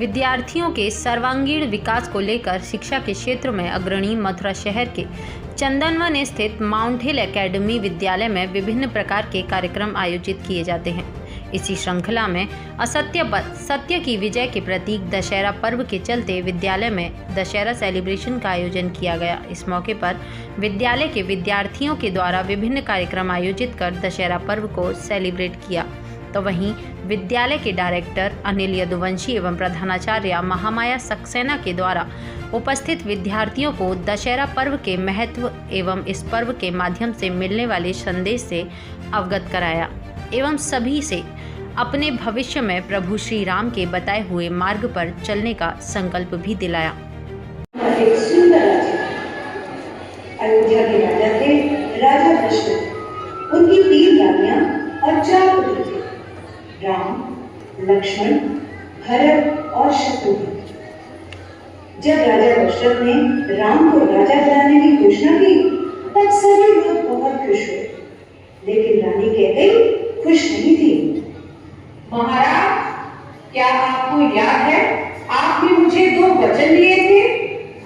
विद्यार्थियों के सर्वांगीण विकास को लेकर शिक्षा के क्षेत्र में अग्रणी मथुरा शहर के चंदनवन स्थित माउंट हिल एकेडमी विद्यालय में विभिन्न प्रकार के कार्यक्रम आयोजित किए जाते हैं। इसी श्रृंखला में असत्य पर सत्य की विजय के प्रतीक दशहरा पर्व के चलते विद्यालय में दशहरा सेलिब्रेशन का आयोजन किया गया। इस मौके पर विद्यालय के विद्यार्थियों के द्वारा विभिन्न कार्यक्रम आयोजित कर दशहरा पर्व को सेलिब्रेट किया। तो वहीं विद्यालय के डायरेक्टर अनिल यदुवंशी एवं प्रधानाचार्य महामाया सक्सेना के द्वारा उपस्थित विद्यार्थियों को दशहरा पर्व के महत्व एवं इस पर्व के माध्यम से मिलने वाले संदेश से अवगत कराया एवं सभी से अपने भविष्य में प्रभु श्री राम के बताए हुए मार्ग पर चलने का संकल्प भी दिलाया। एक सुंदर अयोध्या के राजा थे राजा दशरथ। उनकी 3 रानियां और 4 पुत्र थे, राम, लक्ष्मण, भरत और शत्रुघ्न। जब राजा दशरथ ने राम को राजा बनाने की घोषणा की तब सभी लोग बहुत खुश हुए, लेकिन रानी कहते खुश नहीं थी। महाराज, क्या आपको याद है आप भी मुझे 2 वचन दिए थे?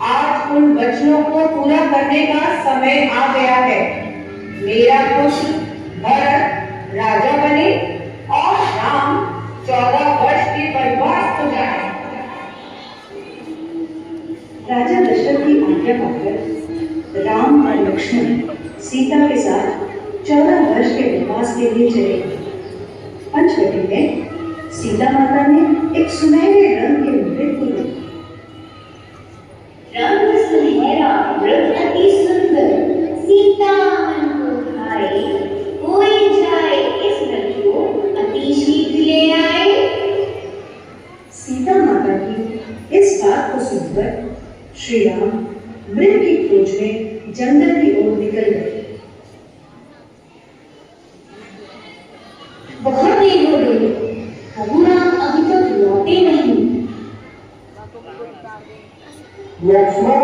आज उन वचनों को पूरा करने का समय आ गया है। मेरा पुत्र भरत राजा बने और राम 14 वर्ष के वनवास को जाए। राजा दशरथ की आज्ञा पाकर राम और लक्ष्मण सीता के साथ 14 वर्ष के वनवास के लिए चले। पंचवटी में सीता माता ने एक सुनहरे रंग के मंदिर को देखा। रंग सुनहरा व्रत अति सुंदर, सीता मन को भाए, कोई जाए इस व्रत को अति शीघ्र ले आए। सीता माता की इस बात को सुनकर श्री राम मृग की खोज में जंगल की ओर निकल गए। बहुत देर हो गई, प्रभु राम अभी तक लौटे नहीं। लक्ष्मण,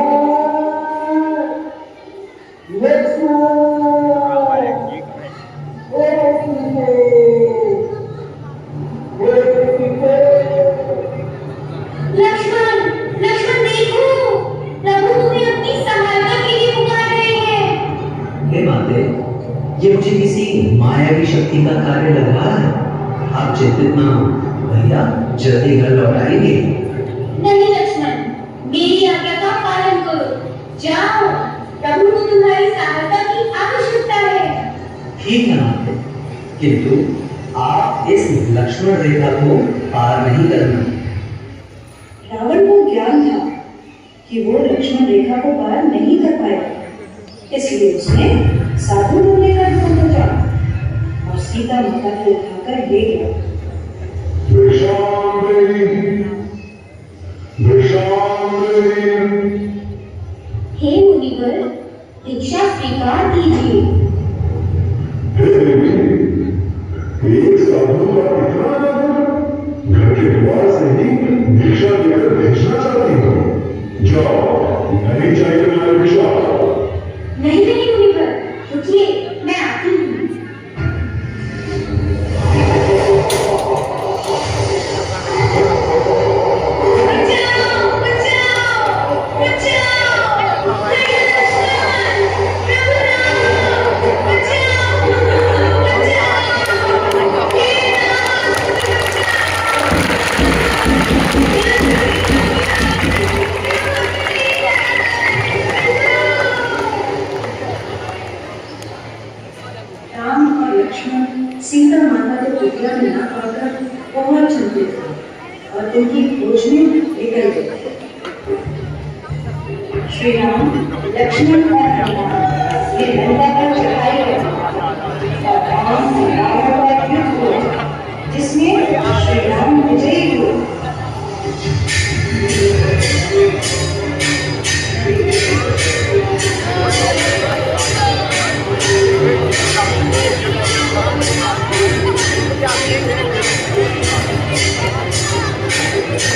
लक्ष्मण देखो, प्रभु तुम्हें अपनी सहायता के लिए पुकार रहे हैं। हे माते, ये मुझे किसी मायावी शक्ति का कार्य लग रहा है। आप चिंतित ना हो, भैया जल्दी घर लौट आएंगे। नहीं लक्ष्मण, मेरी आज्ञा का पालन करो। जाओ, प्रभु को तुम्हारी सहायता की आवश्यकता है। ठीक है माते, किंतु आप इस लक्ष्मण रेखा को पार नहीं करना। रावण को ज्ञान था कि वो लक्ष्मण रेखा को पार नहीं कर पाएगा, इसलिए उसने साधु होने का ढूंढ सोचा और सीता माता को उठाकर ले गया। हे मुनिवर, दीक्षा स्वीकार कीजिए। एक साधु का इतना घर के द्वार से ही दीक्षा देकर भेजना चाहती हो? जाओ, नहीं चाहिए तुम्हारी दीक्षा। नहीं नहीं मुनिवर, रुकिए, मैं आती हूँ। सीता माता को कुटिया में ना पाकर बहुत चिंतित थे और उनकी खोज में निकल गए। श्री राम, लक्ष्मण और हनुमान ये लंका पर चढ़ाई गए और राम से रावण का युद्ध हुआ, जिसमें श्री राम विजयी हुए। Yeah.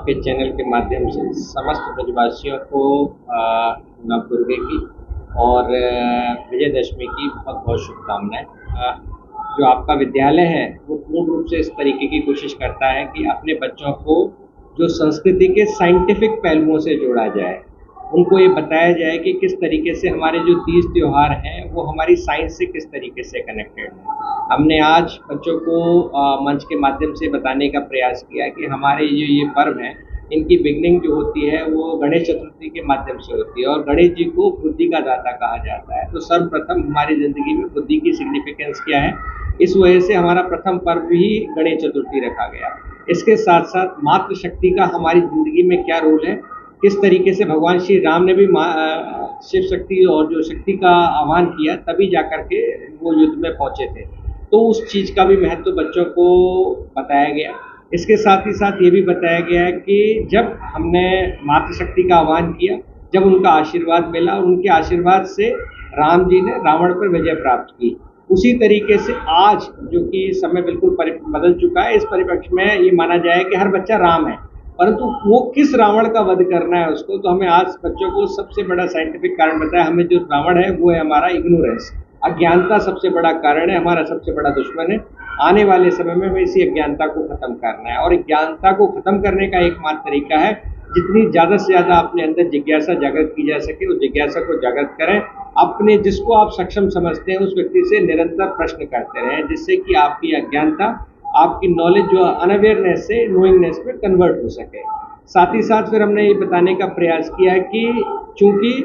आपके चैनल के माध्यम से समस्त ब्रजवासियों को नव दुर्गे की और विजयदशमी की बहुत बहुत शुभकामनाएं। जो आपका विद्यालय है वो पूर्ण रूप से इस तरीके की कोशिश करता है कि अपने बच्चों को जो संस्कृति के साइंटिफिक पहलुओं से जोड़ा जाए, उनको ये बताया जाए कि किस तरीके से हमारे जो तीज त्यौहार हैं वो हमारी साइंस से किस तरीके से कनेक्टेड है। हमने आज बच्चों को मंच के माध्यम से बताने का प्रयास किया कि हमारे जो ये पर्व हैं इनकी बिगनिंग जो होती है वो गणेश चतुर्थी के माध्यम से होती है और गणेश जी को बुद्धि का दाता कहा जाता है। तो सर्वप्रथम हमारी ज़िंदगी में बुद्धि की सिग्निफिकेंस क्या है, इस वजह से हमारा प्रथम पर्व ही गणेश चतुर्थी रखा गया। इसके साथ साथ मातृशक्ति का हमारी ज़िंदगी में क्या रोल है, किस तरीके से भगवान श्री राम ने भी शिव शक्ति और जो शक्ति का आह्वान किया तभी जाकर के वो युद्ध में पहुंचे थे। तो उस चीज़ का भी महत्व बच्चों को बताया गया। इसके साथ ही साथ ये भी बताया गया है कि जब हमने मातृशक्ति का आह्वान किया, जब उनका आशीर्वाद मिला और उनके आशीर्वाद से राम जी ने रावण पर विजय प्राप्त की, उसी तरीके से आज जो कि समय बिल्कुल बदल चुका है, इस परिप्रेक्ष्य में ये माना जाए कि हर बच्चा राम है, परंतु वो किस रावण का वध करना है उसको, तो हमें आज बच्चों को सबसे बड़ा साइंटिफिक कारण बताया। हमें जो रावण है वो है हमारा इग्नोरेंस, अज्ञानता सबसे बड़ा कारण है, हमारा सबसे बड़ा दुश्मन है। आने वाले समय में हमें इसी अज्ञानता को खत्म करना है और अज्ञानता को खत्म करने का एकमात्र तरीका है जितनी ज़्यादा से ज़्यादा अपने अंदर जिज्ञासा जागृत की जा सके उस जिज्ञासा को जागृत करें। अपने जिसको आप सक्षम समझते हैं उस व्यक्ति से निरंतर प्रश्न करते रहें, जिससे कि आपकी अज्ञानता, आपकी नॉलेज जो अनअवेयरनेस से नोइंगनेस में कन्वर्ट हो सके। साथ ही साथ फिर हमने ये बताने का प्रयास किया है कि चूँकि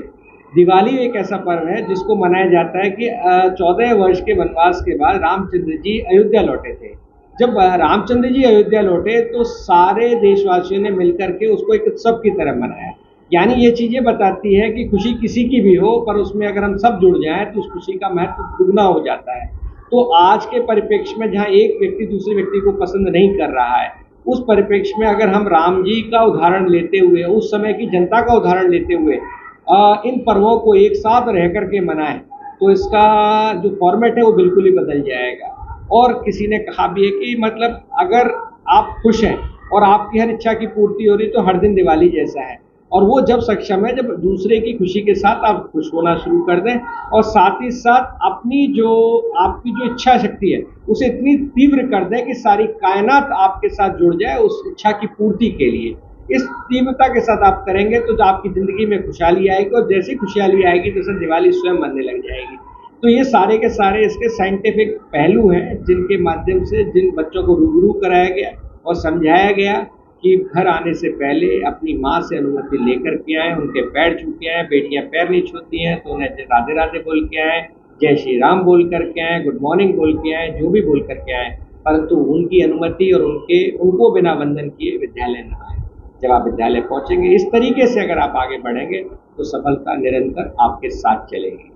दिवाली एक ऐसा पर्व है जिसको मनाया जाता है कि 14 वर्ष के वनवास के बाद रामचंद्र जी अयोध्या लौटे थे। जब रामचंद्र जी अयोध्या लौटे तो सारे देशवासियों ने मिलकर के उसको एक उत्सव की तरह मनाया। यानी ये चीज़ें बताती है कि खुशी किसी की भी हो, पर उसमें अगर हम सब जुड़ जाएं तो उस खुशी का महत्व दुगना हो जाता है। तो आज के परिप्रेक्ष्य में जहाँ एक व्यक्ति दूसरे व्यक्ति को पसंद नहीं कर रहा है, उस परिप्रेक्ष्य में अगर हम राम जी का उदाहरण लेते हुए, उस समय की जनता का उदाहरण लेते हुए इन पर्वों को एक साथ रह करके मनाएं तो इसका जो फॉर्मेट है वो बिल्कुल ही बदल जाएगा। और किसी ने कहा भी है कि मतलब अगर आप खुश हैं और आपकी हर इच्छा की पूर्ति हो रही तो हर दिन दिवाली जैसा है। और वो जब सक्षम है जब दूसरे की खुशी के साथ आप खुश होना शुरू कर दें और साथ ही साथ अपनी जो आपकी जो इच्छा शक्ति है उसे इतनी तीव्र कर दें कि सारी कायनात आपके साथ जुड़ जाए उस इच्छा की पूर्ति के लिए। इस तीव्रता के साथ आप करेंगे तो आपकी ज़िंदगी में खुशहाली आएगी और जैसी खुशहाली आएगी तो दिवाली स्वयं बनने लग जाएगी। तो ये सारे के सारे इसके साइंटिफिक पहलू हैं जिनके माध्यम से जिन बच्चों को रूबरू कराया गया और समझाया गया कि घर आने से पहले अपनी माँ से अनुमति लेकर के आएँ, उनके पैर छू के आएँ। बेटियाँ पैर नहीं छूती हैं तो उन्हें राधे राधे बोल के आएँ, जय श्री राम बोल करके आएँ, गुड मॉर्निंग बोल के आएँ, जो भी बोल करके आएँ, परंतु उनकी अनुमति और उनको बिना वंदन किए विद्यालय न आए। जब आप विद्यालय पहुँचेंगे इस तरीके से अगर आप आगे बढ़ेंगे तो सफलता निरंतर आपके साथ चलेगी।